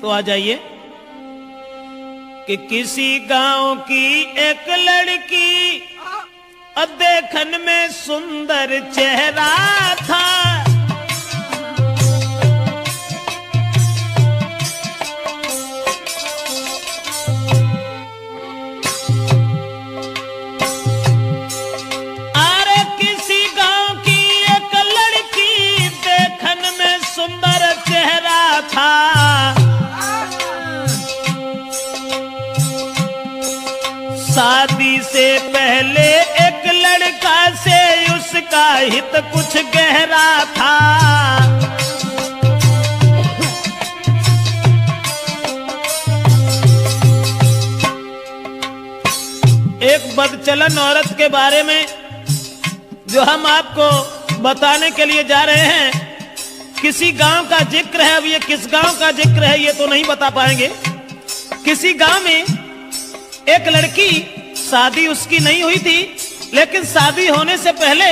तो आ जाइए कि किसी गांव की एक लड़की देखन में सुंदर चेहरा था। अरे किसी गांव की एक लड़की देखन में सुंदर चेहरा था। शादी से पहले एक लड़का से उसका हित कुछ गहरा था। एक बदचलन औरत के बारे में जो हम आपको बताने के लिए जा रहे हैं, किसी गांव का जिक्र है। अब ये किस गांव का जिक्र है ये तो नहीं बता पाएंगे। किसी गांव में एक लड़की, शादी उसकी नहीं हुई थी, लेकिन शादी होने से पहले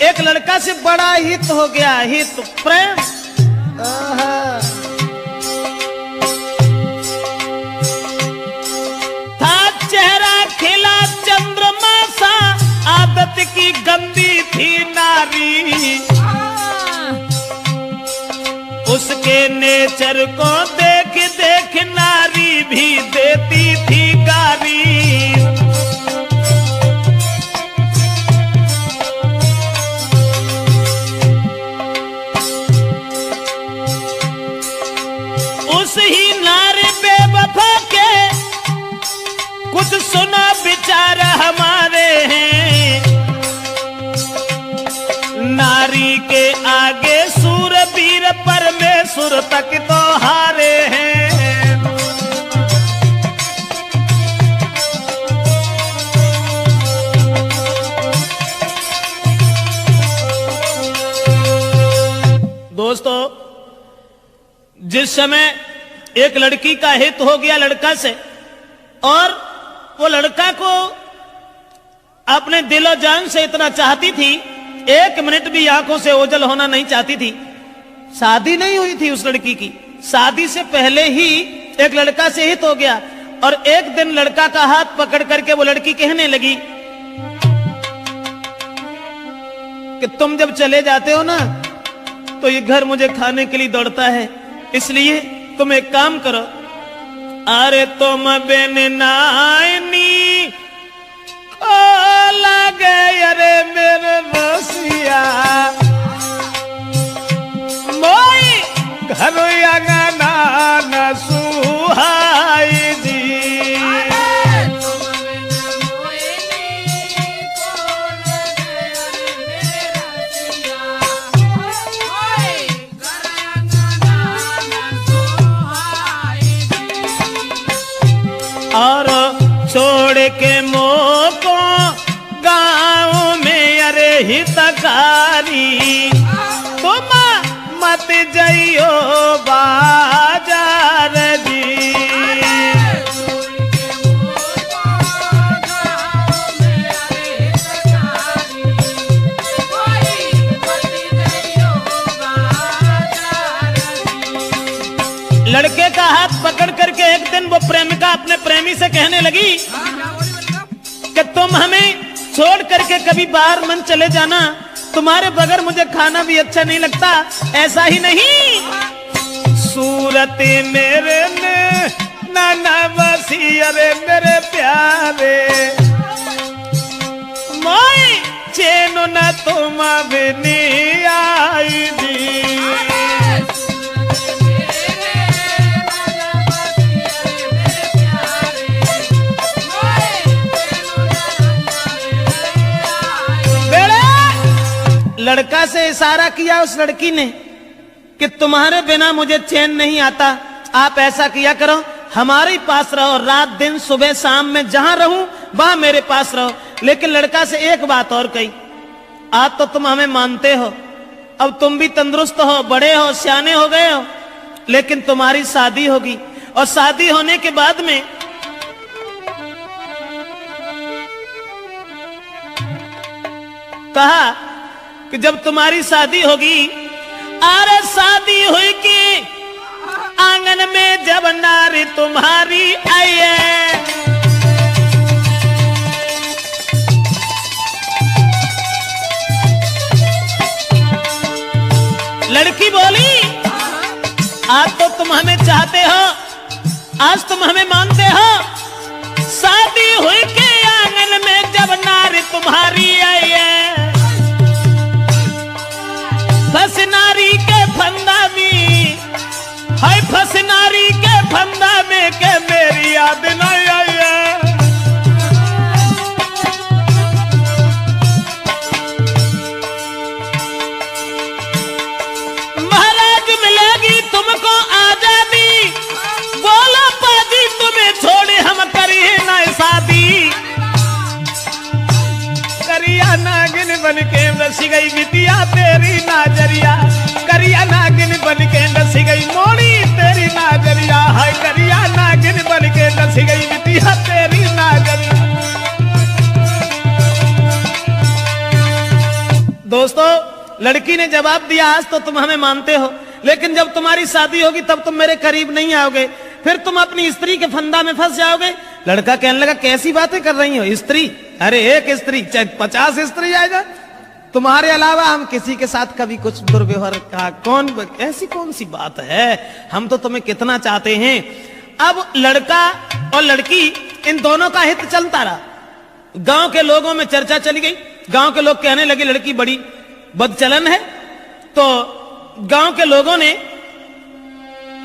एक लड़का से बड़ा हित हो गया, हित प्रेम। था चेहरा खिला चंद्रमा सा, आदत की गंदी थी नारी। उसके नेचर को देख देख नारी भी देती थी गारी। उस ही नारी बेवफा के कुछ सुना विचार हमारे हैं। नारी के आगे सूरवीर परमेश्वर तक तो हारे हैं। दोस्तों, जिस समय एक लड़की का हित हो गया लड़का से, और वो लड़का को अपने दिलो जान से इतना चाहती थी, एक मिनट भी आंखों से ओझल होना नहीं चाहती थी। शादी नहीं हुई थी उस लड़की की, शादी से पहले ही एक लड़का से हित हो गया। और एक दिन लड़का का हाथ पकड़ करके वो लड़की कहने लगी कि तुम जब चले जाते हो ना तो ये घर मुझे खाने के लिए दौड़ता है, इसलिए तुम एक काम करो, अरे तुम बिन नानी को लगे अरे मेरे रसिया, मोई घर अंगना न सुहाई दी। और छोड़ के मोको गाँव में अरे हितकारी, तुम मत जाइयो बाजार जी। लड़के का हाथ पकड़ करके एक दिन वो प्रेमिका अपने प्रेमी से कहने लगी कि तुम हमें छोड़ करके कभी बाहर मन चले जाना, तुम्हारे बगैर मुझे खाना भी अच्छा नहीं लगता। ऐसा ही नहीं, सूरत मेरे ने नाना बसी अरे मेरे प्यारे, मोई चैन न तुम भी नहीं आई दी। लड़का से इशारा किया उस लड़की ने कि तुम्हारे बिना मुझे चैन नहीं आता, आप ऐसा किया करो, हमारे पास रहो, रात दिन सुबह शाम में जहां रहूं वहां मेरे पास रहो। लेकिन लड़का से एक बात और कही, आज तो तुम हमें मानते हो, अब तुम भी तंदुरुस्त हो, बड़े हो, सियाने हो गए हो, लेकिन तुम्हारी शादी होगी, और शादी होने के बाद में कहा कि जब तुम्हारी शादी होगी, अरे शादी हुई कि आंगन जब नारी तुम्हारी आई है। लड़की बोली, आज तो तुम हमें चाहते हो, आज तुम हमें मानते हो, शादी हुई के आंगन में जब नारी तुम्हारी आई है। फंस नारी के फंदा में, हाय फंस नारी के फंदा में के मेरी याद नहीं आई है। महाराज मिलेगी तुमको आजादी, बोलो पाजी तुम्हें छोड़े हम करिए ना शादी। करिया नागिन बन के रसी गई बिटिया तेरी नाजरिया, करिया नागिन बन के रसी गई मोड़ी तेरी नाजरिया, हाय करिया नागिन बन के रसी गई बिटिया तेरी नाजरिया। दोस्तों, लड़की ने जवाब दिया, आज तो तुम हमें मानते हो, लेकिन जब तुम्हारी शादी होगी तब तुम मेरे करीब नहीं आओगे, फिर तुम अपनी स्त्री के फंदा में फंस जाओगे। लड़का कहने लगा, कैसी बातें कर रही हो, स्त्री? अरे एक स्त्री चाहे 50 स्त्री आएगा, तुम्हारे अलावा हम किसी के साथ कभी कुछ दुर्व्यवहार का ऐसी कौन सी बात है, हम तो तुम्हें कितना चाहते हैं। अब लड़का और लड़की इन दोनों का हित चलता रहा। गांव के लोगों में चर्चा चली गई, गांव के लोग कहने लगे लड़की बड़ी बदचलन है। तो गांव के लोगों ने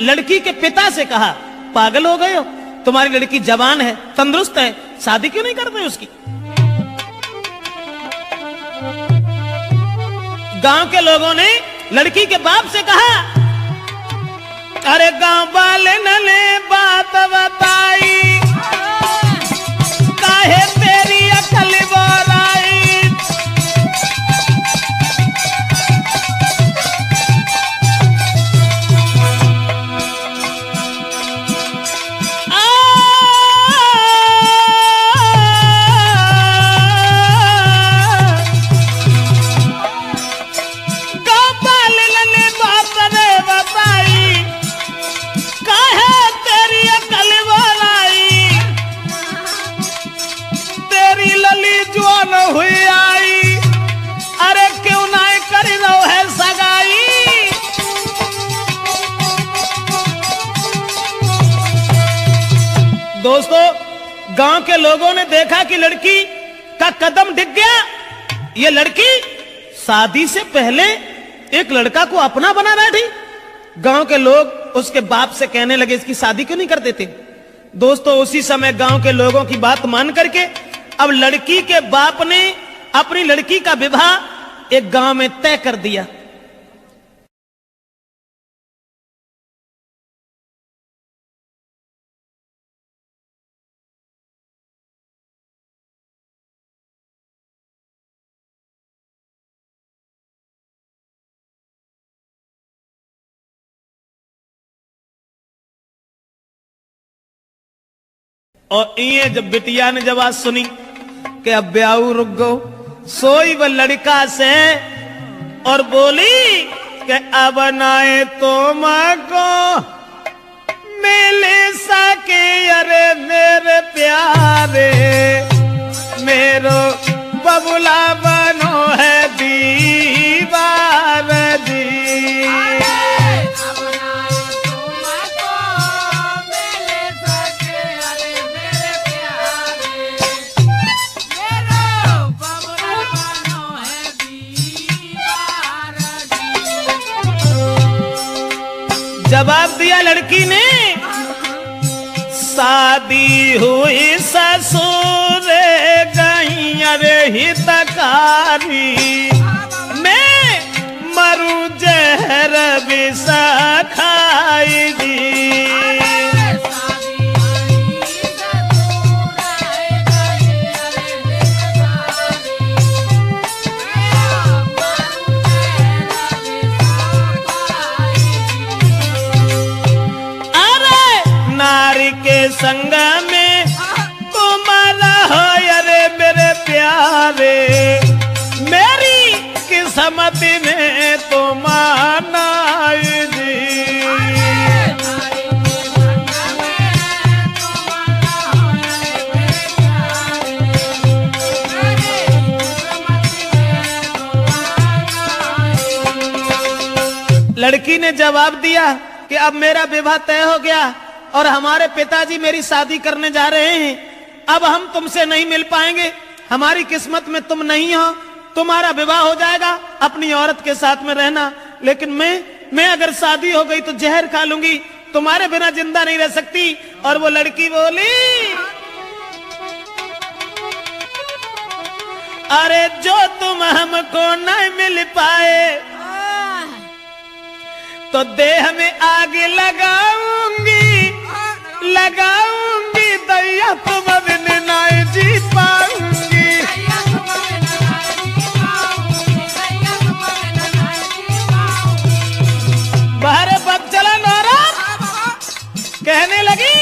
लड़की के पिता से कहा, पागल हो गए हो, तुम्हारी लड़की जवान है, तंदुरुस्त है, शादी क्यों नहीं करते उसकी? गांव के लोगों ने लड़की के बाप से कहा, अरे गांव वाले ने बात बताई, काहे तेरी अकल बोलाई। हुई आई, अरे क्यों नहीं कर लो है सगाई। दोस्तों, गांव के लोगों ने देखा कि लड़की का कदम डिग गया। ये लड़की शादी से पहले एक लड़का को अपना बना बैठी। गांव के लोग उसके बाप से कहने लगे, इसकी शादी क्यों नहीं कर देते? दोस्तों, उसी समय गांव के लोगों की बात मान करके अब लड़की के बाप ने अपनी लड़की का विवाह एक गांव में तय कर दिया। और ये जब बिटिया ने जब आज सुनी कि अब ब्याह रुक गो, सोई वो लड़का से और बोली कि अब नाए तो मां को मिल सके, अरे मेरे प्यारे मेरो बबुला बनो है दीवार दी। जवाब दिया लड़की ने, शादी हुई ससुर गई अरे हितकारी, मैं मरू जहर विष खाई दी। संग में तुम्हारा हो अरे मेरे प्यारे, मेरी किस्मत में तुम आना दी। ने जवाब दिया कि अब मेरा विवाह तय हो गया और हमारे पिताजी मेरी शादी करने जा रहे हैं, अब हम तुमसे नहीं मिल पाएंगे, हमारी किस्मत में तुम नहीं हो, तुम्हारा विवाह हो जाएगा, अपनी औरत के साथ में रहना, लेकिन मैं अगर शादी हो गई तो जहर खा लूंगी, तुम्हारे बिना जिंदा नहीं रह सकती। और वो लड़की बोली, अरे जो तुम हमको नहीं मिल पाए तो देह में आग लगाऊंगी, लगाऊंगी, दैया तुम बिन नहीं जी पाऊंगी। बाहर पग चला नारा कहने लगी,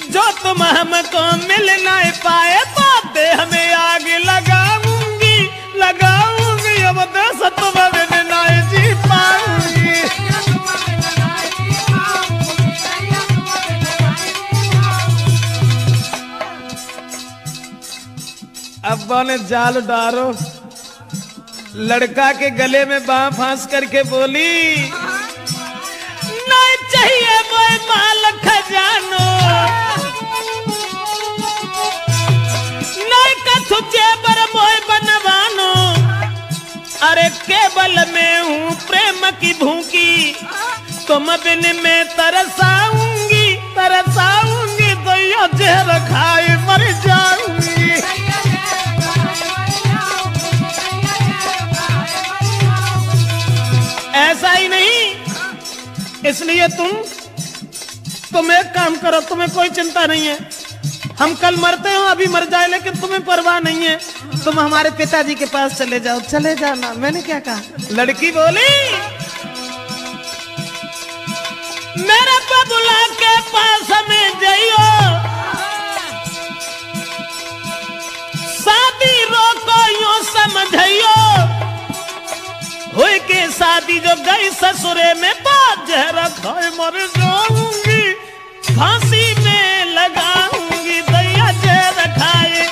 जो तुम हमको मिल नहीं पाए तो देह में आग लगाऊंगी, लगाऊंगी, अब देश तुम बिन नहीं जी पाऊंगी। अब्बा ने जाल डालो, लड़का के गले में बांह फांस करके बोली, नहीं चाहिए मोए माल खजानो, नहीं कथु जेबर मोए बनवानो, अरे केवल मैं हूँ प्रेम की भूखी, तुम बिन में तरसाऊंगी, तरसाऊंगी, दैया जहर खाए मर जाऊंगी। ऐसा ही नहीं, इसलिए तुम एक काम करो, तुम्हें कोई चिंता नहीं है, हम कल मरते हो, अभी मर जाए, लेकिन तुम्हें परवाह नहीं है, तुम हमारे पिताजी के पास चले जाओ, चले जाना। मैंने क्या कहा? लड़की बोली, मेरे बबुला के पास में जाइयो, शादी रोको यूं समझियो, हुई के शादी जो गई ससुरे में तो जहर खाए मर जाऊंगी, फांसी में लगाऊंगी, दैया जहर खाए।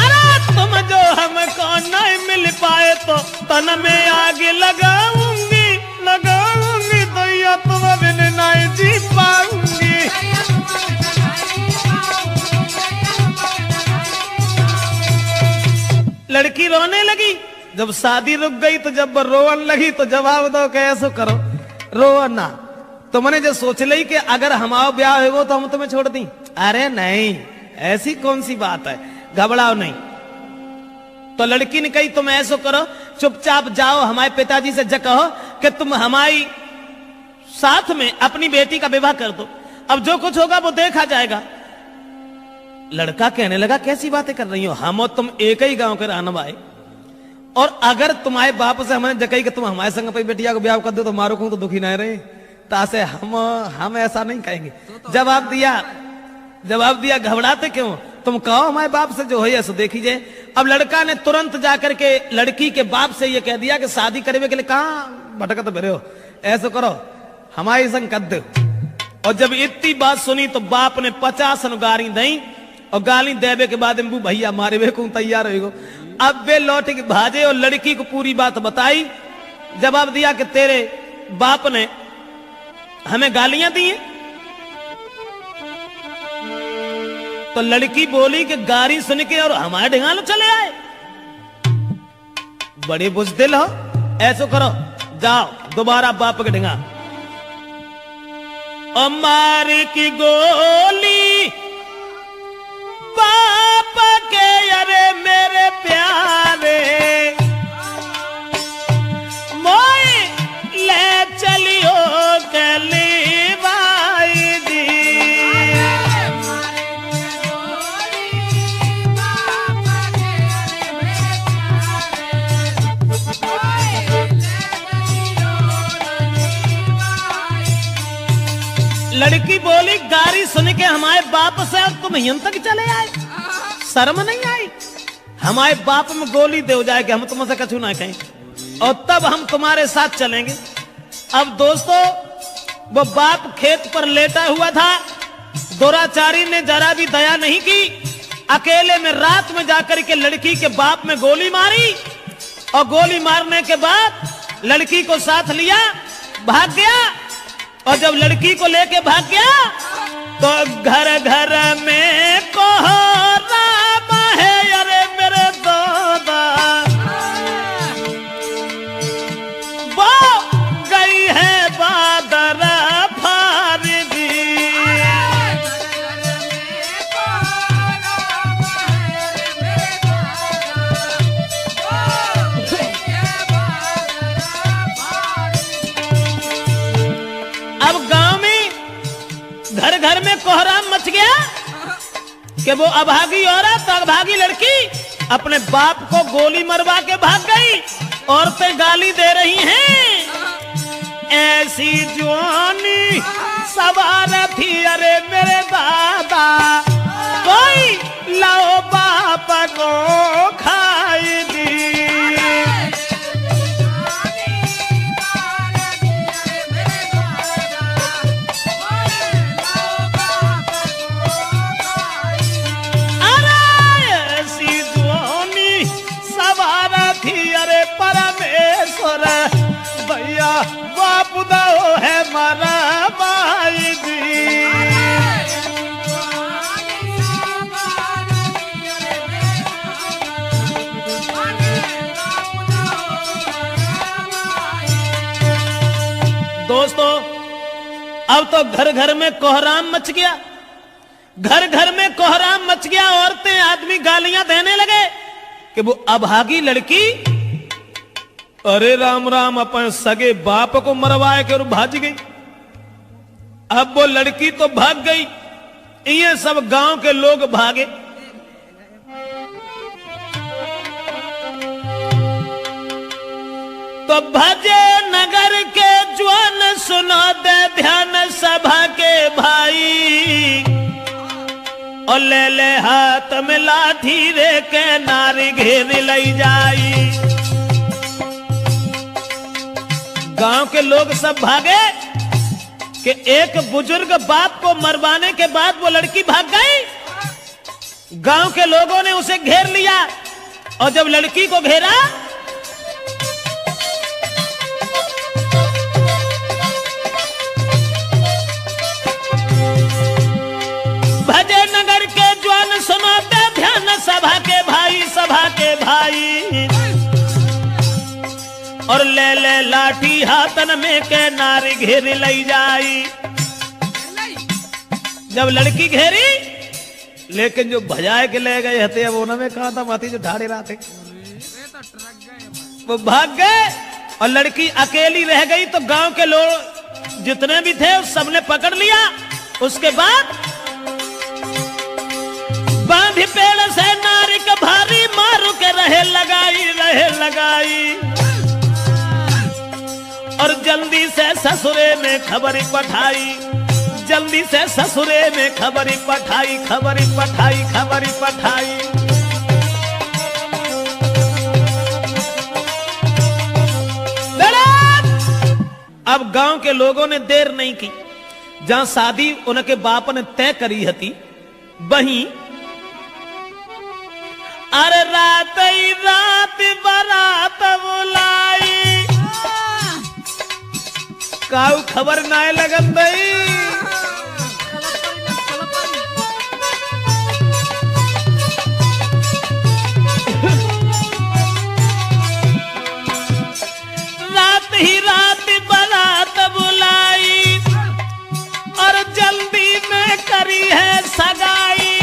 अरे तुम जो हमको नहीं मिल पाए तो तन में आग लगाऊंगी, लगाऊंगी, दैया तुम बिन नहीं जी पाऊंगी। लड़की रोने लगी, जब शादी रुक गई तो जब रोवन लगी तो जवाब दो कैसे करो, रो ना, तुमने जो सोच ली कि अगर हमारा ब्याह होगा तो हम तुम्हें छोड़ दी, अरे नहीं, ऐसी कौन सी बात है, घबराओ नहीं। तो लड़की ने कही तुम ऐसा करो, चुपचाप जाओ, हमारे पिताजी से कहो कि तुम हमारी साथ में अपनी बेटी का विवाह कर दो, अब जो कुछ होगा वो देखा जाएगा। लड़का कहने लगा कैसी बातें कर रही हो, हम और तुम एक ही गांव के रहने वाले, और अगर तुम्हारे बाप से हमने जकई कि तुम हमारे संग बेटिया को ब्याह कर दो तो मारो को तो दुखी नहीं रहे, तासे हम ऐसा नहीं कहेंगे। जवाब दिया घबराते क्यों, तुम कहो हमारे बाप से जो है ऐसा देखी जाए। अब लड़का ने तुरंत जाकर के लड़की के बाप से ये कह दिया कि शादी करने के लिए कहाँ भटकत भरे हो, ऐसा करो हमारे संग कर दो। और जब इतनी बात सुनी तो बाप ने 50 गाली दी, और गाली देवे के बाद भैया मारे वे को तैयार हो। अब वे लौट के भाजे और लड़की को पूरी बात बताई, जवाब दिया कि तेरे बाप ने हमें गालियां दी हैं। तो लड़की बोली कि गाली सुन के और हमारे ढिंगालो चले आए, बड़े बुजदिल हो, ऐसो करो जाओ दोबारा बाप के ढिंगा, और मार की गोली बाप के, अरे मेरे प्यारे मोई ले चलियो कली भाई जी। लड़की बोली गाली सुन के हमारे बाप से तुम यहां तक चले आए, शर्म नहीं आई, हमारे बाप में गोली दे जाए कि हम तुमसे कछु ना कहें, और तब हम तुम्हारे साथ चलेंगे। अब दोस्तों वो बाप खेत पर लेटा हुआ था, दुराचारी ने जरा भी दया नहीं की, अकेले में रात में जाकर के लड़की के बाप में गोली मारी और गोली मारने के बाद लड़की को साथ लिया, भाग गया। और जब लड़की को लेके भाग गया तो घर घर में कोहराम है, अरे मेरे दादा वो गई है बादर फारदी। अब गांव में घर घर में कोहराम मच गया कि वो अभागी औरत, अभागी लड़की अपने बाप को गोली मरवा के भाग गई। औरतें गाली दे रही हैं, ऐसी जवानी सवार थी, अरे मेरे दादा कोई लाओ बाप को खाई दी। अरे परमेश्वर भैया बाप दो है मारा भाई जी। दोस्तों अब तो घर घर में कोहराम मच गया, घर घर में कोहराम मच गया। औरतें आदमी गालियां देने लगे कि वो अभागी लड़की, अरे राम राम, अपन सगे बाप को मरवाए के और भाग गई। अब वो लड़की तो भाग गई, ये सब गांव के लोग भागे। तो भजे नगर के ज्वान सुनो दे ध्यान सभा के भाई, और ले ले हाथ में लाठी रे के नारी घेर लई जाई। गांव के लोग सब भागे कि एक बुजुर्ग बाप को मरवाने के बाद वो लड़की भाग गई। गांव के लोगों ने उसे घेर लिया और जब लड़की को घेरा भजे नगर के ज्वान सुनाते ध्यान सभा के भाई, सभा के भाई, और ले ले लाठी हाथन में के नारी घेर लई जाई। जब लड़की घेरी, लेकिन जो भजाए के ले गए हते वो उन्होंने कहा था माती जो ढाड़े रहा थे वो भाग गए और लड़की अकेली रह गई। तो गांव के लोग जितने भी थे उस सबने पकड़ लिया। उसके बाद बांधी पेड़ से नारी का भारी मारू के रहे लगाई, और जल्दी से ससुरे में खबरी पठाई, जल्दी से ससुरे में खबरी पठाई। अब गांव के लोगों ने देर नहीं की, जहां शादी उनके बाप ने तय करी हती वहीं अरे रात ही रात बारात बुलाई, काऊ खबर नाय लगन दई। रात ही रात बारात बुलाई और जल्दी में करी है सगाई।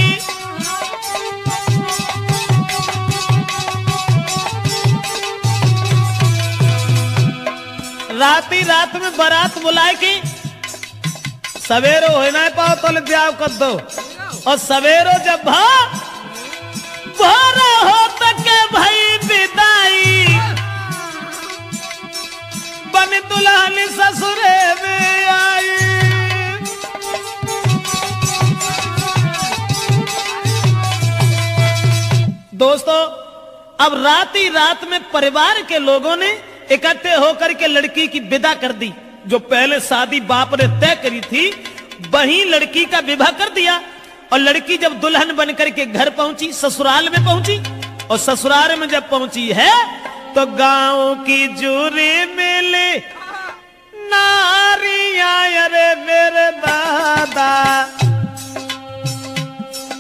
रात ही रात में बारात बुलाए की सवेरो हो ना पाओ तो ब्याह कर दो, और सवेरो जब भोर हो तक भाई विदाई, बन दुल्हन ससुरे में आई। दोस्तों अब रात ही रात में परिवार के लोगों ने इकट्ठे होकर के लड़की की विदा कर दी। जो पहले शादी बाप ने तय करी थी वहीं लड़की का विवाह कर दिया। और लड़की जब दुल्हन बनकर के घर पहुंची, ससुराल में पहुंची, और ससुराल में जब पहुंची है तो गांव की जूरी मिली नारियां, अरे मेरे दादा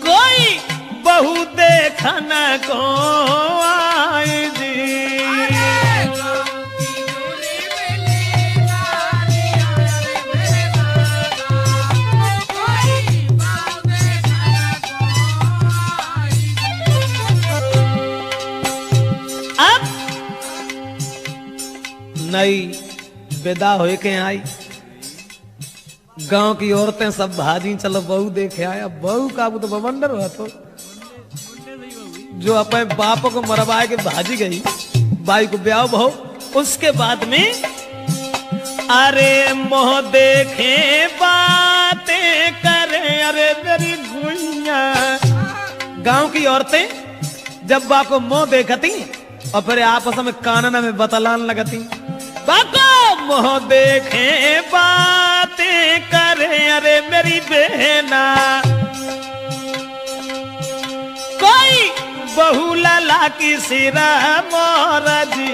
कोई बहू देखन को आई जी। अब नई विदा होए के आई, गांव की औरतें सब भाजी चलो बहू देखे आया। बहू का वो तो बवंडर हुआ, तो जो अपने बाप को मरवाए के भाजी गई, बाई को ब्याह बहू। उसके बाद में अरे मोह देखे बातें करे, अरे मेरी गुइया। गांव की औरतें जब बाप को मोह देखती और फिर आपस में कानना में बतलान लगती, बाको मोह देखे बातें करे, अरे मेरी बहना कोई बहू लाला की सिरा मोरा जी।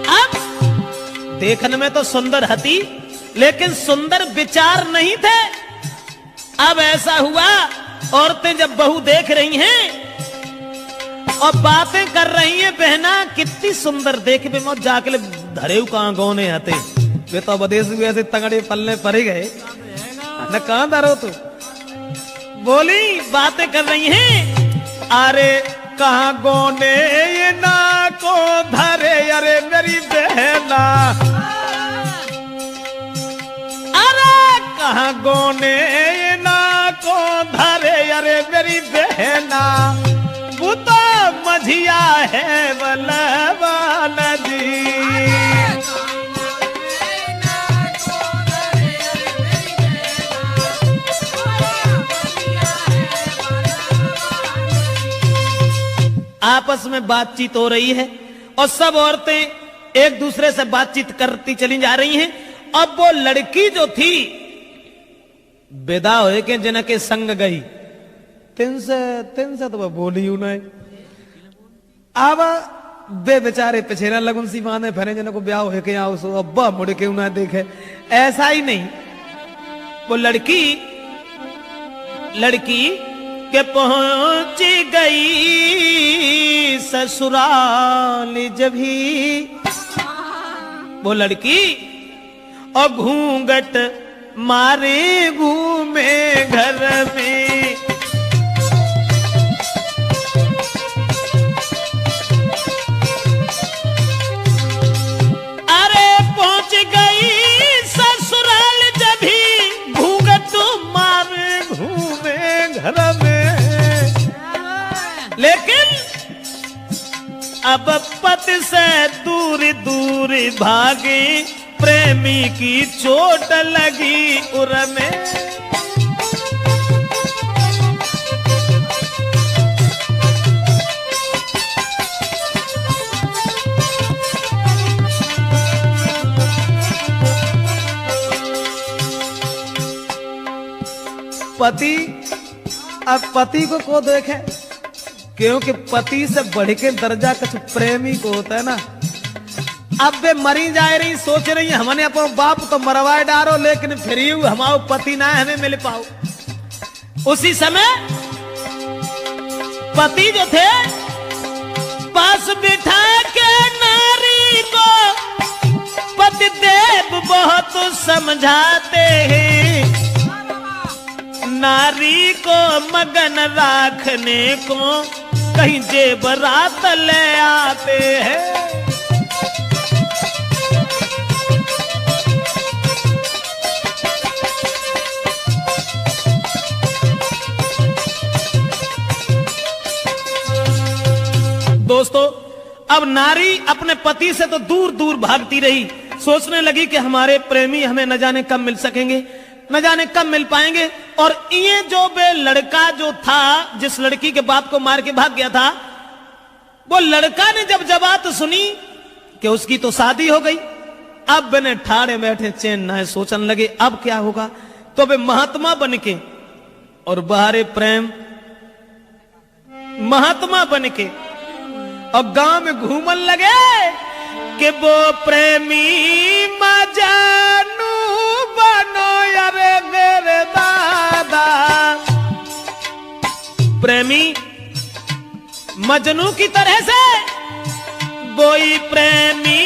अब देखने में तो सुंदर हती, लेकिन सुंदर विचार नहीं थे। अब ऐसा हुआ, औरतें जब बहू देख रही हैं और बातें कर रही हैं, बहना कितनी सुंदर देख बे मौत जाके धरे कहां गौने आते वे तो विदेश में ऐसे तगड़े पल्ले पड़े गए न, कहां धरो तो बोली बातें कर रही हैं। अरे कहां गौने ये ना को धरे, अरे मेरी बहना कहां गोने ना को धरे, अरे मेरी बहना वो तो मझिया है बलवाना जी। आपस में बातचीत हो रही है और सब औरतें एक दूसरे से बातचीत करती चली जा रही हैं। अब वो लड़की जो थी विदा होए के जना के संग गई, तिन से तो वह बोली हूं नहीं। अब बे बेचारे पिछेरा लगुन सी माने फरे जना को ब्याह होए के आओ सो अब्बा मुड़ के उन्हें देखे, ऐसा ही नहीं। वो लड़की के पहुंची गई ससुराल जब ही वो लड़की और घूंघट मारे घूमे घर में। अरे पहुंच गई ससुराल जब ही घूंघट मारे घूमे घर में। लेकिन अब पति से दूर दूर भागे, प्रेमी की चोट लगी उर में। पति अब पति को देखे, क्योंकि पति से बढ़ के दर्जा कुछ प्रेमी को होता है ना। अब वे मरी जा रही, सोच रही हमने अपना बाप तो मरवाए डारो, लेकिन फिर हमारे पति ना हमें मिल पाओ। उसी समय पति जो थे पास बिठा के नारी को पति देव बहुत समझाते हैं, नारी को मगन रखने को कहीं जेबरात ले आते हैं। दोस्तों, अब नारी अपने पति से तो दूर दूर भागती रही, सोचने लगी कि हमारे प्रेमी हमें न जाने कब मिल सकेंगे, न जाने कब मिल पाएंगे। और ये जो बे लड़का जो था, जिस लड़की के बाप को मार के भाग गया था, वो लड़का ने जब बात सुनी कि उसकी तो शादी हो गई, अब बने ठाड़े बैठे चैन ना है, सोचने लगे अब क्या होगा। तो वे महात्मा बनके और बाहरे प्रेम महात्मा बनके और गांव में घूमन लगे कि वो प्रेमी मजनू बनो यारे मेरे दादा। प्रेमी मजनू की तरह से वही प्रेमी